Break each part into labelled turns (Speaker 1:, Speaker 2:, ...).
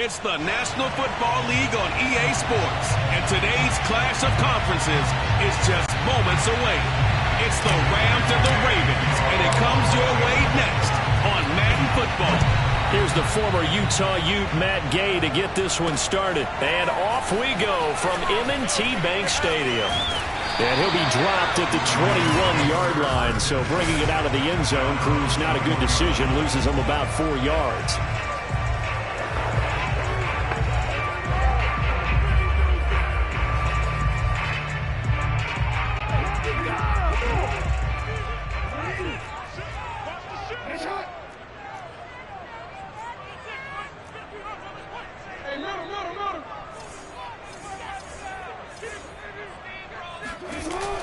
Speaker 1: It's the National Football League on EA Sports, and today's clash of conferences is just moments away. It's the Rams and the Ravens, and it comes your way next on Madden Football.
Speaker 2: Here's the former Utah Ute, Matt Gay, to get this one started. And off we go from M&T Bank Stadium. And he'll be dropped at the 21-yard line, so bringing it out of the end zone proves not a good decision, loses him about 4 yards.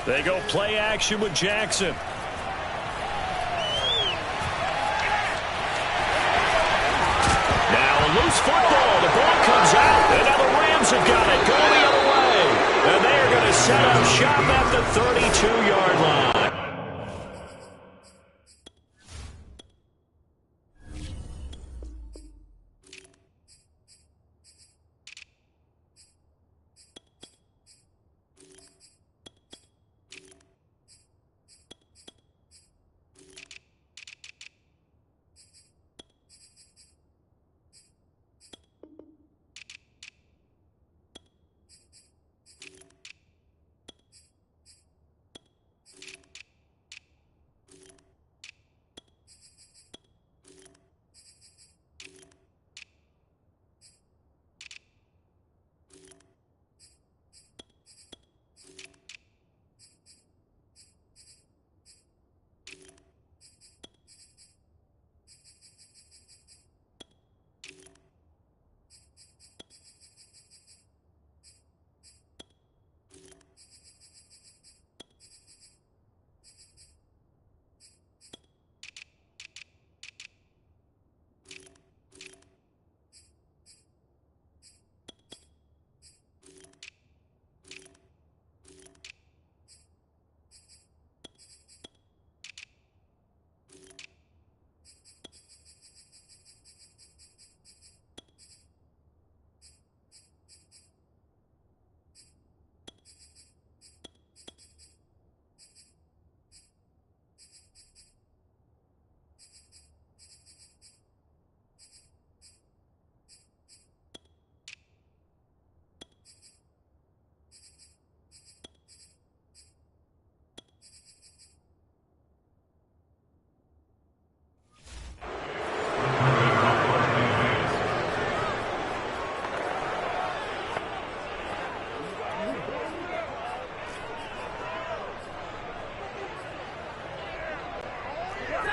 Speaker 2: They go play action with Jackson. Now a loose football. The ball comes out. And now the Rams have got it. Go the other way. And they are going to set up shop at the 32-yard line.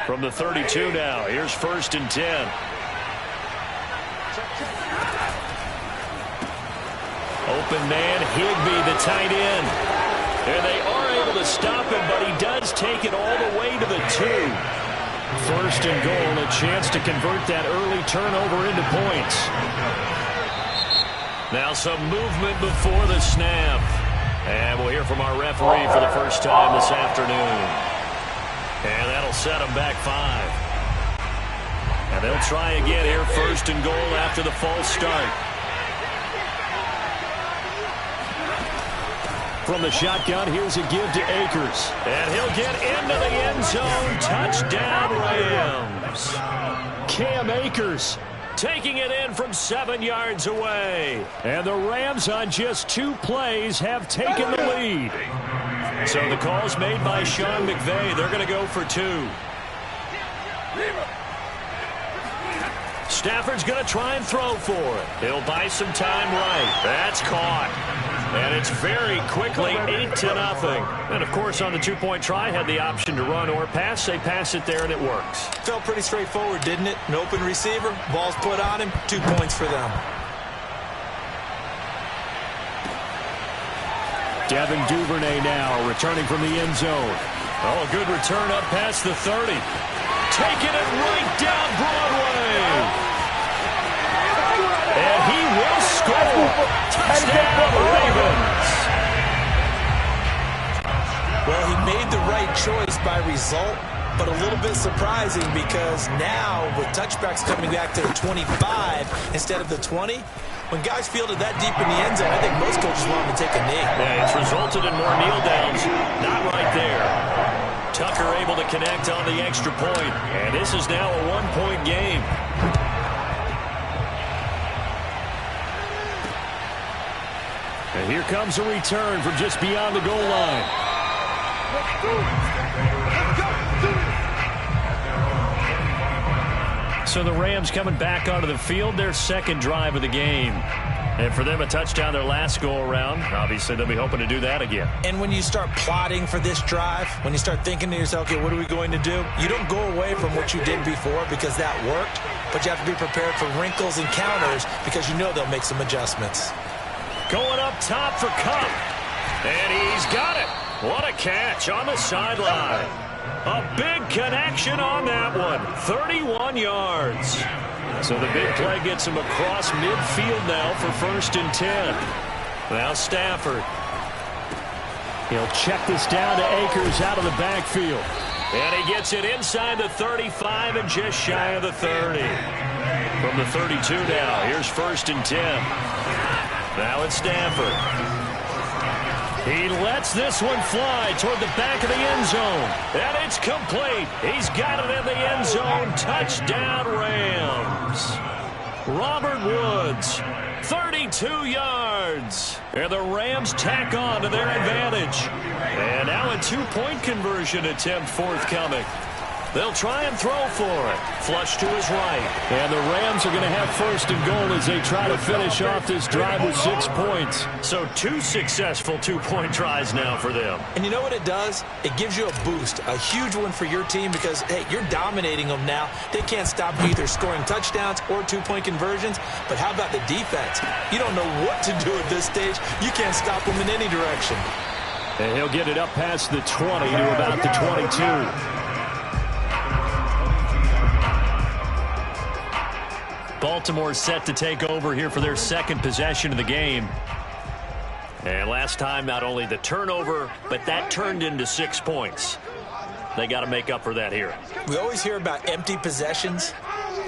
Speaker 2: From the 32 now, here's 1st and 10. Open man, Higbee, the tight end. And they are able to stop him, but he does take it all the way to the 2. 1st and goal, a chance to convert that early turnover into points. Now some movement before the snap. And we'll hear from our referee for the first time this afternoon. And that'll set them back 5. And they'll try again here, 1st and goal after the false start. From the shotgun, here's a give to Akers. And he'll get into the end zone. Touchdown, Rams. Cam Akers taking it in from 7 yards away. And the Rams on just 2 plays have taken the lead. So the call's made by Sean McVay. They're going to go for 2. Stafford's going to try and throw for it. He'll buy some time right. That's caught. And it's very quickly 8-0. And, of course, on the 2-point try, had the option to run or pass. They pass it there, and it works.
Speaker 3: Felt pretty straightforward, didn't it? An open receiver, ball's put on him, 2 points for them.
Speaker 2: Devin Duvernay now returning from the end zone. Oh, a good return up past the 30. Taking it right down Broadway. And he will score. Touchdown, Ravens.
Speaker 3: Well, he made the right choice by result, but a little bit surprising because now with touchbacks coming back to the 25 instead of the 20, when guys fielded that deep in the end zone, I think most coaches want them to take a knee.
Speaker 2: Yeah, it's resulted in more kneel downs. Not right there. Tucker able to connect on the extra point, and this is now a one-point game. And here comes a return from just beyond the goal line. So the Rams coming back onto the field, their second drive of the game. And for them, a touchdown their last go-around. Obviously, they'll be hoping to do that again.
Speaker 3: And when you start plotting for this drive, when you start thinking to yourself, okay, what are we going to do? You don't go away from what you did before because that worked, but you have to be prepared for wrinkles and counters because you know they'll make some adjustments.
Speaker 2: Going up top for Cup. And he's got it. What a catch on the sideline. A big connection on that one. 31 yards. So the big play gets him across midfield now for 1st and 10. Now Stafford. He'll check this down to Akers out of the backfield. And he gets it inside the 35 and just shy of the 30. From the 32 now, here's 1st and 10. Now it's Stafford. He lets this one fly toward the back of the end zone. And it's complete. He's got it in the end zone. Touchdown, Rams. Robert Woods, 32 yards. And the Rams tack on to their advantage. And now a two-point conversion attempt forthcoming. They'll try and throw for it. Flush to his right. And the Rams are going to have 1st and goal as they try to finish off this drive with 6 points. So 2 successful two-point tries now for them.
Speaker 3: And you know what it does? It gives you a boost, a huge one for your team because, hey, you're dominating them now. They can't stop you either scoring touchdowns or two-point conversions. But how about the defense? You don't know what to do at this stage. You can't stop them in any direction.
Speaker 2: And he'll get it up past the 20 to about the 22. Baltimore set to take over here for their second possession of the game. And last time, not only the turnover, but that turned into 6 points. They got to make up for that here.
Speaker 3: We always hear about empty possessions,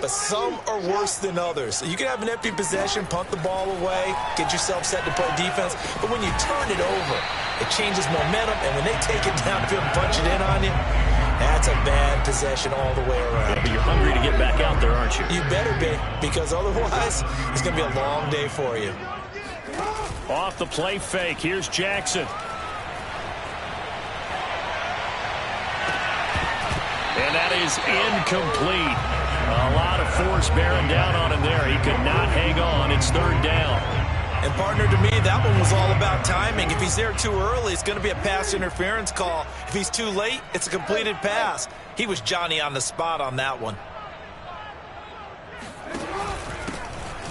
Speaker 3: but some are worse than others. You can have an empty possession, punt the ball away, get yourself set to play defense, but when you turn it over, it changes momentum, and when they take it downfield and punch it in on you, that's a bad possession all the way around.
Speaker 2: Yeah, but you're hungry to get back out there, aren't you?
Speaker 3: You better be, because otherwise, it's going to be a long day for you.
Speaker 2: Off the play fake, here's Jackson. And that is incomplete. A lot of force bearing down on him there. He could not hang on. It's 3rd down.
Speaker 3: And, partner, to me, that one was all about timing. If he's there too early, it's going to be a pass interference call. If he's too late, it's a completed pass. He was Johnny on the spot on that one.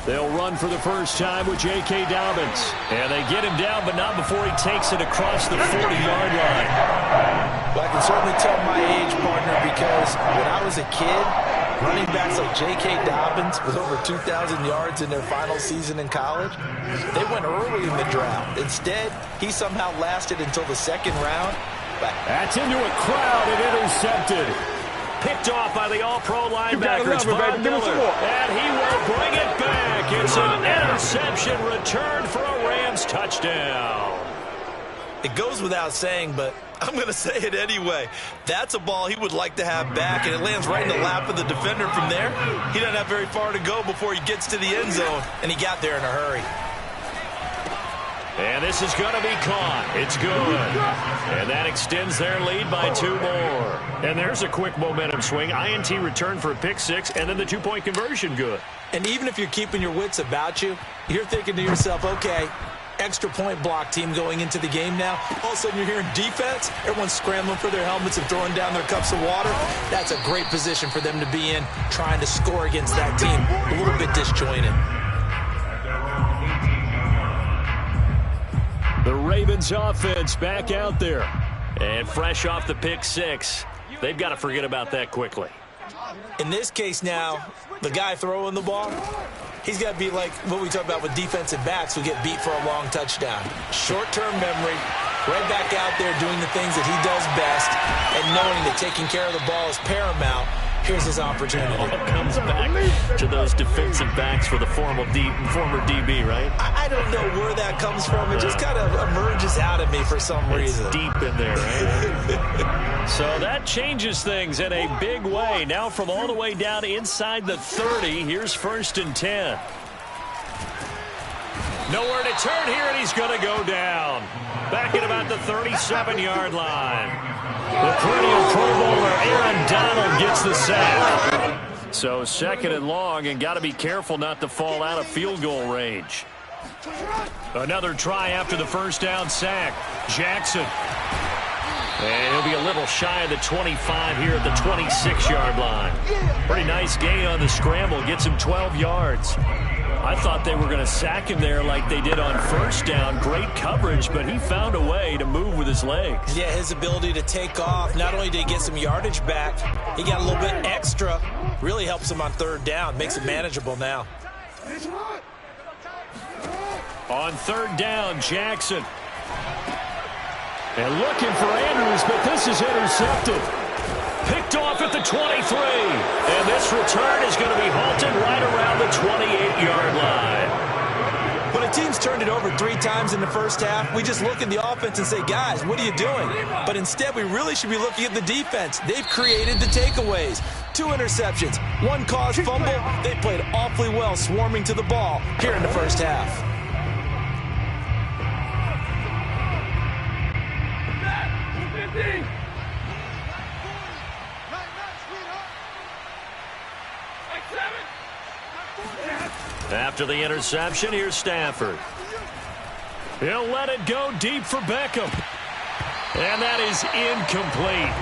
Speaker 2: They'll run for the first time with J.K. Dobbins. And they get him down, but not before he takes it across the 40-yard line.
Speaker 3: Well, I can certainly tell my age, partner, because when I was a kid, running backs like J.K. Dobbins with over 2,000 yards in their final season in college, they went early in the draft. Instead, he somehow lasted until the 2nd round.
Speaker 2: That's into a crowd and intercepted. Picked off by the all-pro linebackers, Von Miller. And he will bring it back. It's an interception returned for a Rams touchdown.
Speaker 3: It goes without saying, but I'm going to say it anyway. That's a ball he would like to have back, and it lands right in the lap of the defender from there. He doesn't have very far to go before he gets to the end zone, and he got there in a hurry.
Speaker 2: And this is going to be caught. It's good. And that extends their lead by 2 more. And there's a quick momentum swing. INT return for a pick 6, and then the 2-point conversion good.
Speaker 3: And even if you're keeping your wits about you, you're thinking to yourself, okay, extra point block team going into the game now. All of a sudden you're hearing defense. Everyone's scrambling for their helmets and throwing down their cups of water. That's a great position for them to be in, trying to score against that team. A little bit disjointed.
Speaker 2: The Ravens offense back out there. And fresh off the pick 6. They've got to forget about that quickly.
Speaker 3: In this case now, the guy throwing the ball, he's got to be like what we talk about with defensive backs who get beat for a long touchdown. Short-term memory, Right back out there doing the things that he does best and knowing that taking care of the ball is paramount. Here's his opportunity.
Speaker 2: It all comes back to those defensive backs for the former DB, right?
Speaker 3: I don't know where that comes from. It just kind of emerges out of me for some reason.
Speaker 2: It's deep in there, right? So that changes things in a big way. Now from all the way down inside the 30, here's 1st and 10. Nowhere to turn here, and he's going to go down. Back at about the 37-yard line. The perennial Pro Bowler Aaron Donald gets the sack. So 2nd and long, and got to be careful not to fall out of field goal range. Another try after the 1st down sack. Jackson. And he'll be a little shy of the 25 here at the 26-yard line. Pretty nice gain on the scramble. Gets him 12 yards. I thought they were going to sack him there like they did on 1st down. Great coverage, but he found a way to move with his legs.
Speaker 3: Yeah, his ability to take off. Not only did he get some yardage back, he got a little bit extra. Really helps him on 3rd down. Makes it manageable now.
Speaker 2: On 3rd down, Jackson. And looking for Andrews, but this is intercepted. Picked off at the 23. And this return is going to be halted right around the 28-yard line.
Speaker 3: When a team's turned it over 3 times in the 1st half, we just look at the offense and say, guys, what are you doing? But instead, we really should be looking at the defense. They've created the takeaways. 2 interceptions, 1 caused fumble. They played awfully well swarming to the ball here in the 1st half.
Speaker 2: After the interception, here's Stafford. He'll let it go deep for Beckham. And that is incomplete.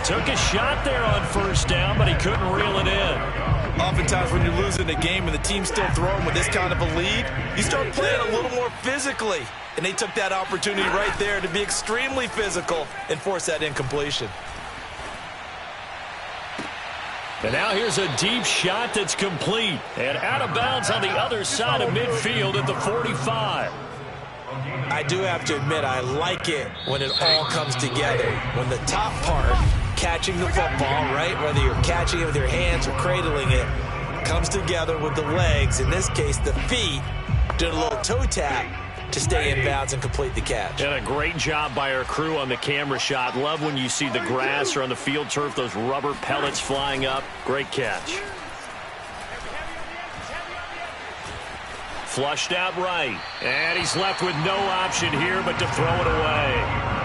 Speaker 2: Took a shot there on 1st down, but he couldn't reel it in.
Speaker 3: Oftentimes when you're losing a game and the team's still throwing with this kind of a lead, you start playing a little more physically. And they took that opportunity right there to be extremely physical and force that incompletion.
Speaker 2: And now here's a deep shot that's complete. And out of bounds on the other side of midfield at the 45.
Speaker 3: I do have to admit, I like it when it all comes together. When the top part, catching the football, right, whether you're catching it with your hands or cradling it, comes together with the legs, in this case the feet, doing a little toe tap to stay in bounds and complete the catch.
Speaker 2: And a great job by our crew on the camera shot. Love when you see the grass or on the field turf, those rubber pellets flying up. Great catch. Flushed out right. And he's left with no option here but to throw it away.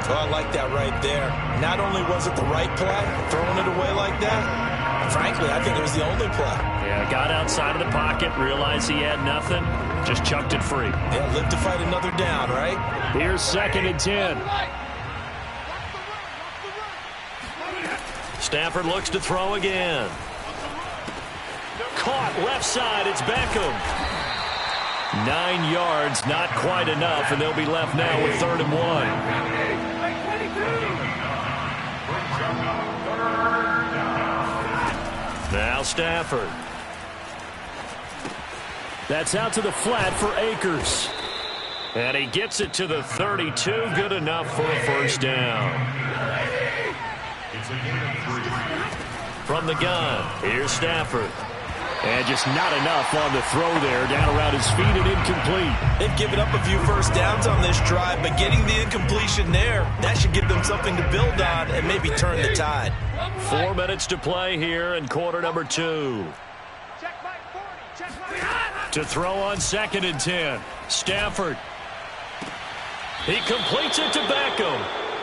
Speaker 3: Oh, I like that right there. Not only was it the right play, throwing it away like that, frankly, I think it was the only play.
Speaker 2: Yeah, got outside of the pocket, realized he had nothing, just chucked it free.
Speaker 3: Yeah, live to fight another down, right?
Speaker 2: Here's 2nd and 10. Stafford looks to throw again. Caught left side, it's Beckham. 9 yards, not quite enough, and they'll be left now with 3rd and 1. Now Stafford. That's out to the flat for Akers. And he gets it to the 32. Good enough for a 1st down. From the gun, here's Stafford. And just not enough on the throw there. Down around his feet and incomplete.
Speaker 3: They've given up a few 1st downs on this drive, but getting the incompletion there, that should give them something to build on and maybe turn the tide.
Speaker 2: 4 minutes to play here in quarter number 2. To throw on 2nd and 10. Stafford. He completes it to Beckham.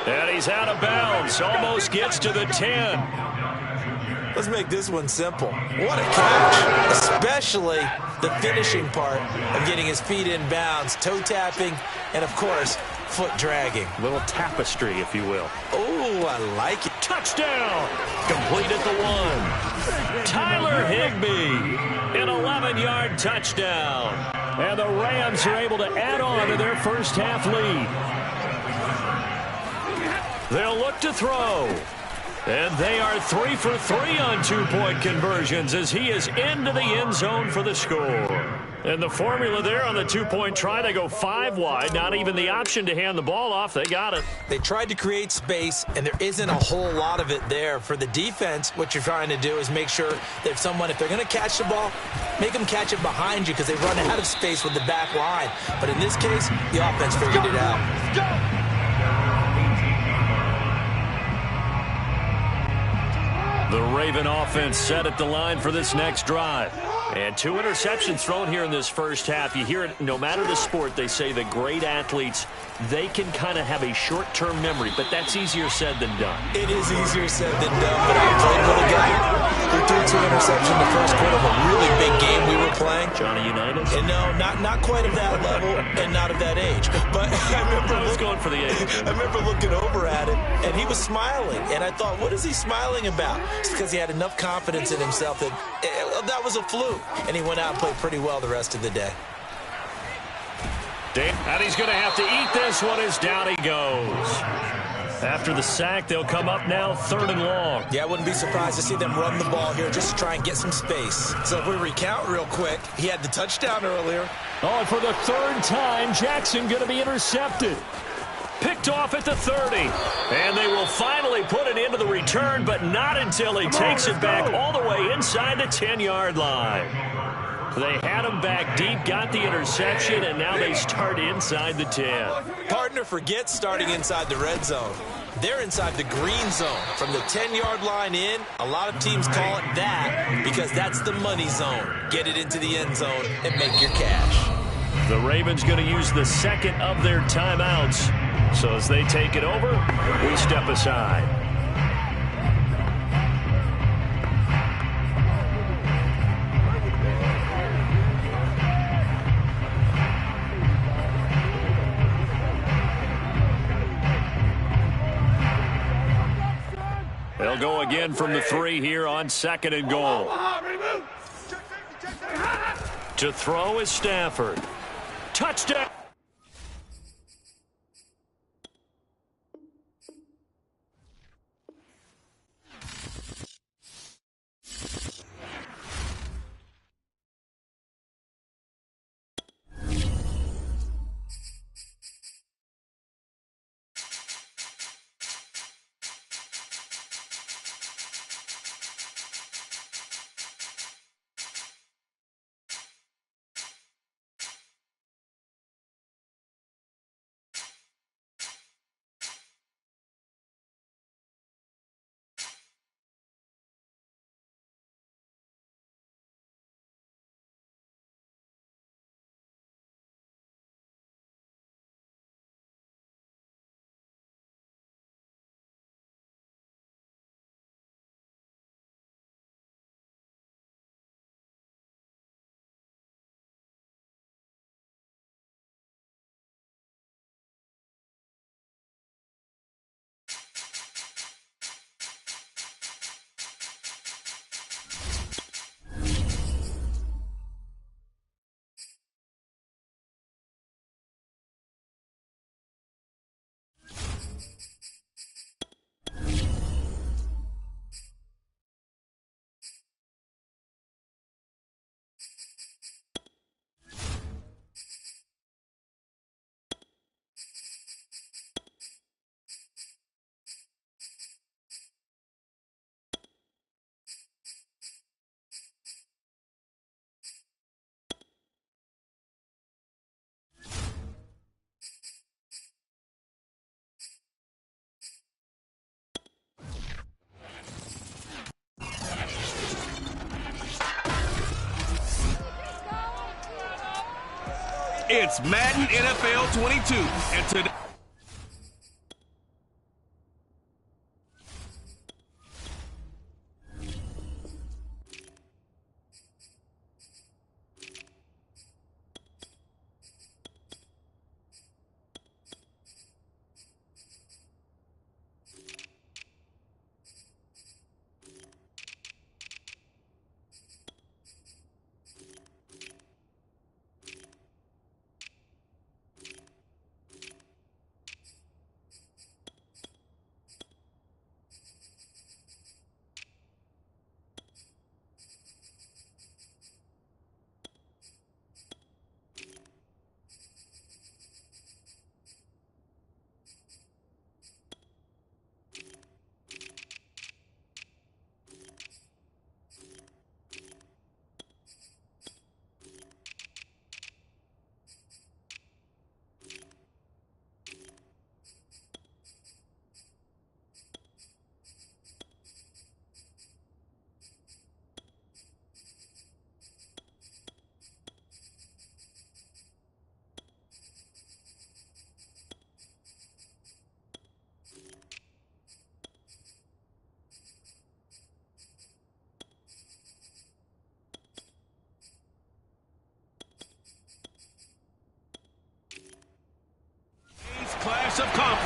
Speaker 2: And he's out of bounds. Almost gets to the 10.
Speaker 3: Let's make this one simple. What a catch, especially the finishing part of getting his feet in bounds, toe tapping, and, of course, foot dragging.
Speaker 2: Little tapestry, if you will.
Speaker 3: Oh, I like it.
Speaker 2: Touchdown. Complete at the 1. Tyler Higbee. An 11-yard touchdown. And the Rams are able to add on to their 1st half lead. They'll look to throw. And they are 3 for 3 on two-point conversions as he is into the end zone for the score. And the formula there on the two-point try, they go 5 wide. Not even the option to hand the ball off. They got it.
Speaker 3: They tried to create space, and there isn't a whole lot of it there. For the defense, what you're trying to do is make sure that if they're going to catch the ball, make them catch it behind you because they run out of space with the back line. But in this case, the offense figured it out.
Speaker 2: Go! The Raven offense set at the line for this next drive. And 2 interceptions thrown here in this first half. You hear it, no matter the sport, they say the great athletes, they can kind of have a short-term memory, but that's easier said than done.
Speaker 3: It is easier said than done, but I played with a guy who threw 2 interceptions in the first quarter of a really big game we were playing.
Speaker 2: Johnny Unitas?
Speaker 3: And no, not quite of that level and not of that age. But I was
Speaker 2: going for the age.
Speaker 3: I remember looking over at him, and he was smiling. And I thought, what is he smiling about? It's because he had enough confidence in himself that that was a fluke. And he went out and played pretty well the rest of the day.
Speaker 2: And he's going to have to eat this one as down he goes. After the sack, they'll come up now 3rd and long.
Speaker 3: Yeah, I wouldn't be surprised to see them run the ball here just to try and get some space. So if we recount real quick, he had the touchdown earlier.
Speaker 2: Oh, and for the 3rd time, Jackson going to be intercepted. Picked off at the 30. And they will finally put it into the return, but not until he takes it back all the way inside the 10-yard line. They had him back deep, got the interception, and now they start inside the 10.
Speaker 3: Partner forgets starting inside the red zone. They're inside the green zone. From the 10-yard line in, a lot of teams call it that because that's the money zone. Get it into the end zone and make your cash.
Speaker 2: The Ravens going to use the second of their timeouts. So as they take it over, we step aside. They'll go again from the 3 here on 2nd and goal. To throw is Stafford. Touchdown.
Speaker 1: It's Madden NFL 22, and today...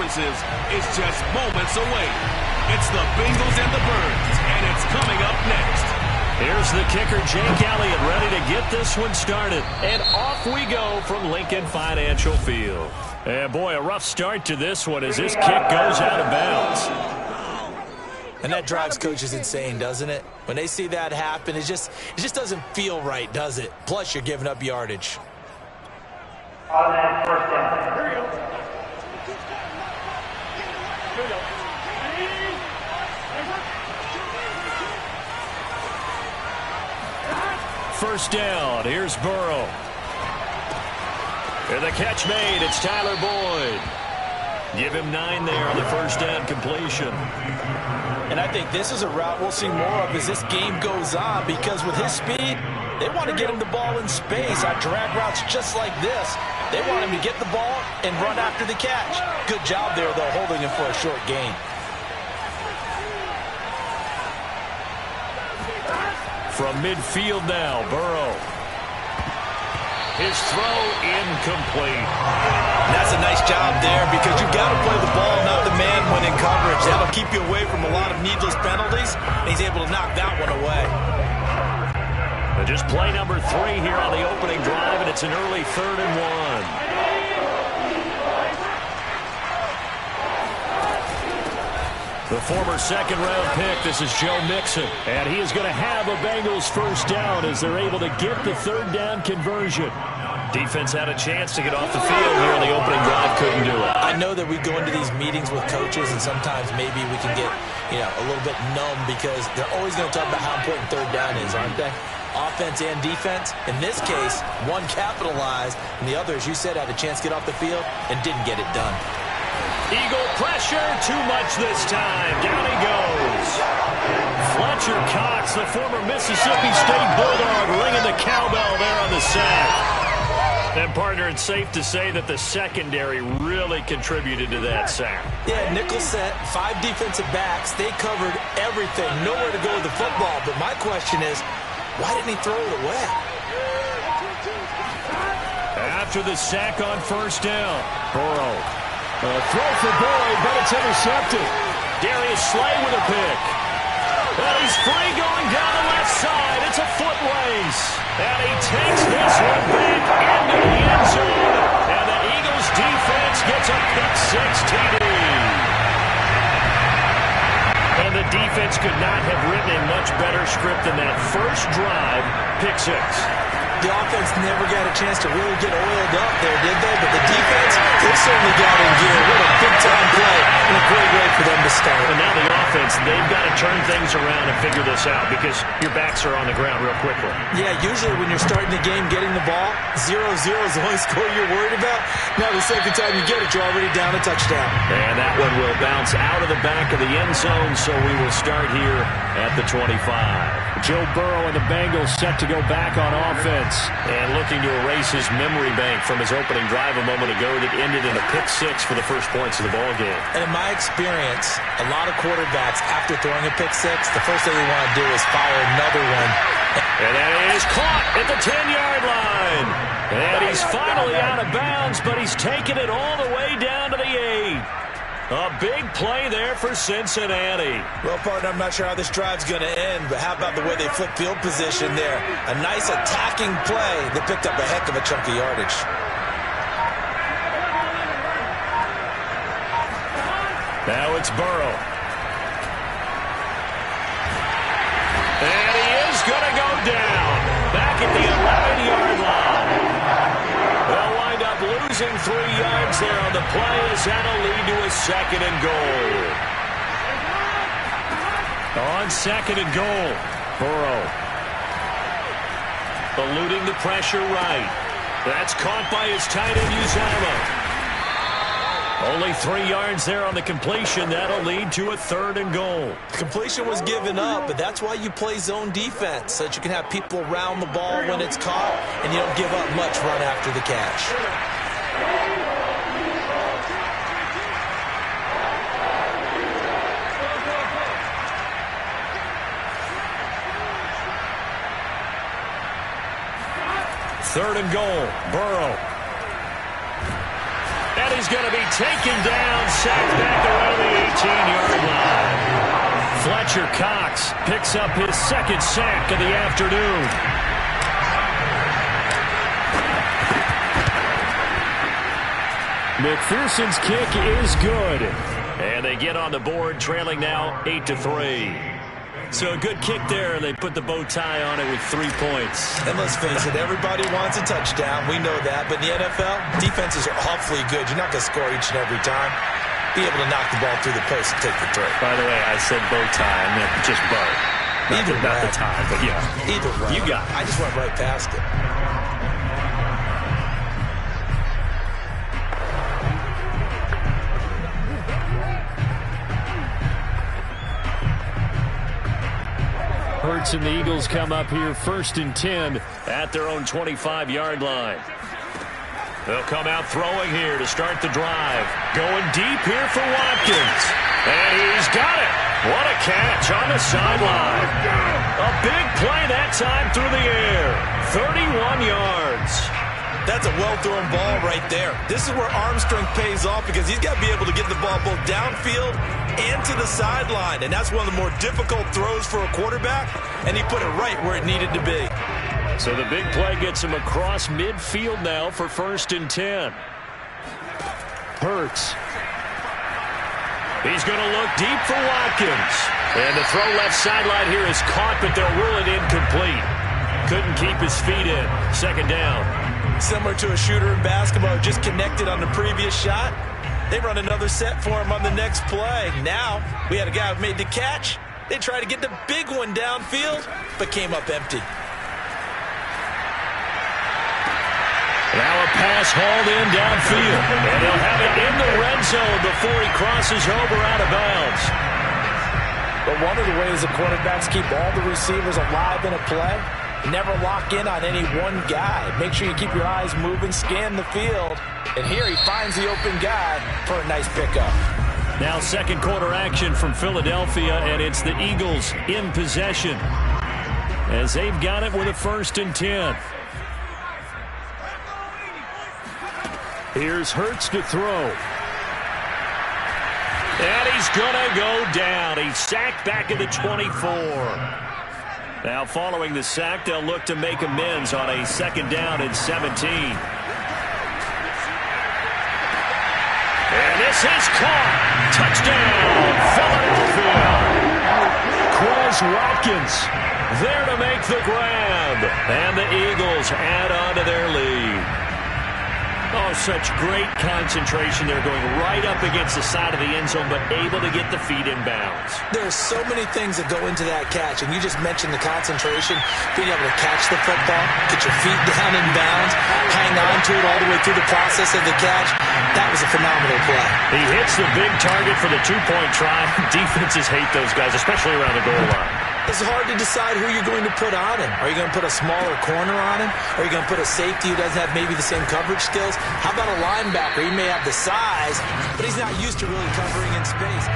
Speaker 1: conferences is just moments away. It's the Bengals and the Birds, and it's coming up next.
Speaker 2: Here's the kicker, Jake Elliott, ready to get this one started. And off we go from Lincoln Financial Field. And boy, a rough start to this one as this kick goes out of bounds.
Speaker 3: And that drives coaches insane, doesn't it? When they see that happen, it just doesn't feel right, does it? Plus, you're giving up yardage.
Speaker 4: Automatic first down. Here we go.
Speaker 2: First down, here's Burrow. And the catch made, it's Tyler Boyd. Give him 9 there on the first down completion.
Speaker 3: And I think this is a route we'll see more of as this game goes on, because with his speed, they want to get him the ball in space on drag routes just like this. They want him to get the ball and run after the catch. Good job there, though, holding him for a short gain.
Speaker 2: From midfield now, Burrow. His throw incomplete.
Speaker 3: That's a nice job there, because you've got to play the ball, not the man when in coverage. That'll keep you away from a lot of needless penalties, and he's able to knock that one away.
Speaker 2: And just play number 3 here on the opening drive, and it's an early 3rd and 1. The former second-round pick, this is Joe Mixon. And he is going to have a Bengals first down as they're able to get the 3rd down conversion. Defense had a chance to get off the field here on the opening drive, couldn't do it.
Speaker 3: I know that we go into these meetings with coaches, and sometimes maybe we can get, a little bit numb, because they're always going to talk about how important 3rd down is, aren't they? Offense and defense. In this case, one capitalized, and the other, as you said, had a chance to get off the field and didn't get it done.
Speaker 2: Eagle pressure, too much this time. Down he goes. Fletcher Cox, the former Mississippi State Bulldog, ringing the cowbell there on the sack. And, partner, it's safe to say that the secondary really contributed to that sack.
Speaker 3: Yeah, nickel set, 5 defensive backs. They covered everything. Nowhere to go with the football. But my question is, why didn't he throw it away?
Speaker 2: After the sack on first down, Burrow. A throw for Boyd, but it's intercepted. Darius Slay with a pick. And he's free going down the left side. It's a foot race. And he takes this one back into the end zone. And the Eagles defense gets a pick-6 TD. And the defense could not have written a much better script than that first drive, pick-6.
Speaker 3: The offense never got a chance to really get oiled up there, did they? But the defense, they certainly got in gear. What a big-time play and a great way for them to start.
Speaker 2: And now the offense, they've got to turn things around and figure this out, because your backs are on the ground real quickly.
Speaker 3: Yeah, usually when you're starting the game getting the ball, 0-0 is the only score you're worried about. Now the second time you get it, you're already down a touchdown.
Speaker 2: And that one will bounce out of the back of the end zone, so we will start here at the 25. Joe Burrow and the Bengals set to go back on offense. And looking to erase his memory bank from his opening drive a moment ago that ended in a pick-6 for the first points of the ballgame.
Speaker 3: And in my experience, a lot of quarterbacks, after throwing a pick-6, the first thing they want to do is fire another one.
Speaker 2: And that is caught at the 10-yard line. And he's finally out of bounds, but he's taken it all the way down to the 8. A big play there for Cincinnati.
Speaker 3: Well, partner, I'm not sure how this drive's going to end, but how about the way they flip field position there? A nice attacking play that picked up a heck of a chunk of yardage.
Speaker 2: Now it's Burrow. And he is going to go down. Back at the 11-yard line. They'll wind up losing 3 yards there on the play as that'll lead to a 2nd and goal. On 2nd and goal, Burrow. Eluding the pressure right. That's caught by his tight end, Uzama. Only 3 yards there on the completion. That'll lead to a 3rd and goal.
Speaker 3: Completion was given up, but that's why you play zone defense, so that you can have people around the ball when it's caught, and you don't give up much run after the catch. Third and goal, Burrow. And
Speaker 2: he's going to be taken down, sacked back around the 18-yard line. Fletcher Cox picks up his second sack of the afternoon. McPherson's kick is good. And they get on the board, trailing now 8-3. So a good kick there, and they put the bow tie on it with 3 points.
Speaker 3: And let's face it, everybody wants a touchdown. We know that. But in the NFL, defenses are awfully good. You're not going to score each and every time. Be able to knock the ball through the post and take the throw.
Speaker 2: By the way, I said bow tie. I meant just bow. Not the tie, but yeah.
Speaker 3: Either way.
Speaker 2: You got it.
Speaker 3: I just went right past it.
Speaker 2: Hurts and the Eagles come up here 1st and 10 at their own 25-yard line. They'll come out throwing here to start the drive. Going deep here for Watkins. And he's got it. What a catch on the sideline. A big play that time through the air. 31 yards.
Speaker 3: That's a well-thrown ball right there. This is where arm strength pays off because he's got to be able to get the ball both downfield and to the sideline. And that's one of the more difficult throws for a quarterback. And he put it right where it needed to be.
Speaker 2: So the big play gets him across midfield now for 1st and 10. Hurts. He's going to look deep for Watkins. And the throw left sideline here is caught, but they'll rule it incomplete. Couldn't keep his feet in. 2nd down.
Speaker 3: Similar to a shooter in basketball who just connected on the previous shot. They run another set for him on the next play. Now, we had a guy who made the catch. They tried to get the big one downfield, but came up empty.
Speaker 2: Now a pass hauled in downfield. And he'll have it in the red zone before he crosses over out of bounds.
Speaker 4: But one of the ways the quarterbacks keep all the receivers alive in a play, never lock in on any one guy. Make sure you keep your eyes moving, scan the field. And here he finds the open guy for a nice pickup.
Speaker 2: Now 2nd quarter action from Philadelphia, and it's the Eagles in possession as they've got it with a 1st and 10. Here's Hurts to throw. And he's going to go down. He's sacked back at the 24. Now following the sack, they'll look to make amends on a 2nd down and 17. And this is caught. Touchdown, Philadelphia. Quez Watkins there to make the grab. And the Eagles add on to their lead. Oh, such great concentration there, going right up against the side of the end zone, but able to get the feet in bounds.
Speaker 3: There's so many things that go into that catch, and you just mentioned the concentration, being able to catch the football, get your feet down in bounds, hang on to it all the way through the process of the catch. That was a phenomenal play.
Speaker 2: He hits the big target for the 2-point try. Defenses hate those guys, especially around the goal line.
Speaker 3: It's hard to decide who you're going to put on him. Are you going to put a smaller corner on him? Are you going to put a safety who doesn't have maybe the same coverage skills? How about a linebacker? He may have the size, but he's not used to really covering in space.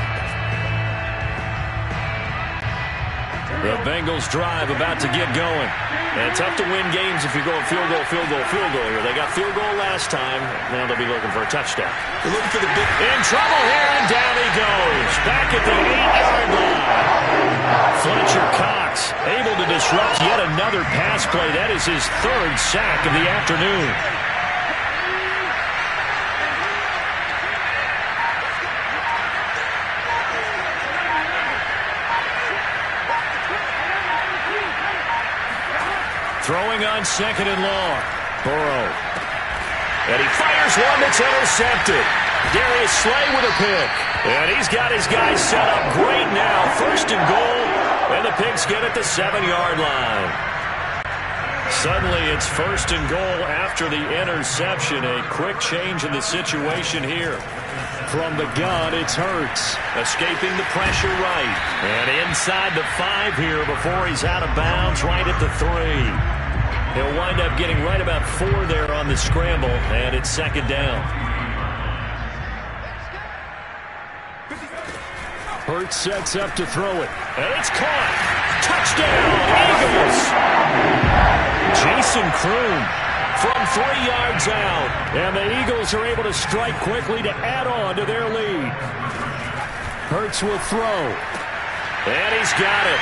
Speaker 2: The Bengals drive about to get going. And it's tough to win games if you're going field goal here. They got field goal last time. Now they'll be looking for a touchdown.
Speaker 3: They're looking for the big...
Speaker 2: In trouble here, and down he goes. Back at the 8-yard line. Fletcher Cox able to disrupt yet another pass play. That is his 3rd sack of the afternoon. Throwing on 2nd and long. Burrow. And he fires one that's intercepted. Darius Slay with a pick. And he's got his guys set up great now. 1st and goal. And the Pigs get at the 7-yard line. Suddenly it's 1st and goal after the interception. A quick change in the situation here. From the gun, it's Hurts. Escaping the pressure right. And inside the 5 here before he's out of bounds right at the 3. He'll wind up getting right about 4 there on the scramble, and it's 2nd down. Hurts sets up to throw it, and it's caught. Touchdown, Eagles! Jason Kroon from 3 yards out. And the Eagles are able to strike quickly to add on to their lead. Hurts will throw. And he's got it.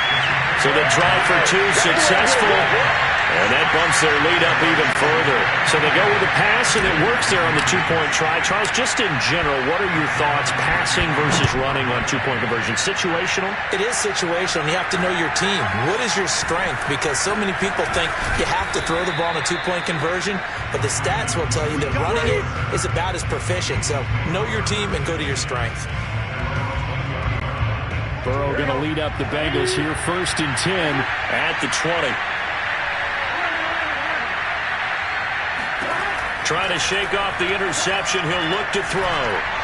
Speaker 2: So the try for 2 successful. And that bumps their lead up even further. So they go with a pass, and it works there on the 2-point try. Charles, just in general, what are your thoughts, passing versus running on 2-point conversion? Situational?
Speaker 3: It is situational. You have to know your team. What is your strength? Because so many people think you have to throw the ball in a 2-point conversion, but the stats will tell you that running it is about as proficient. So know your team and go to your strength.
Speaker 2: Burrow going to lead up the Bengals here, 1st and 10 at the 20. Trying to shake off the interception. He'll look to throw.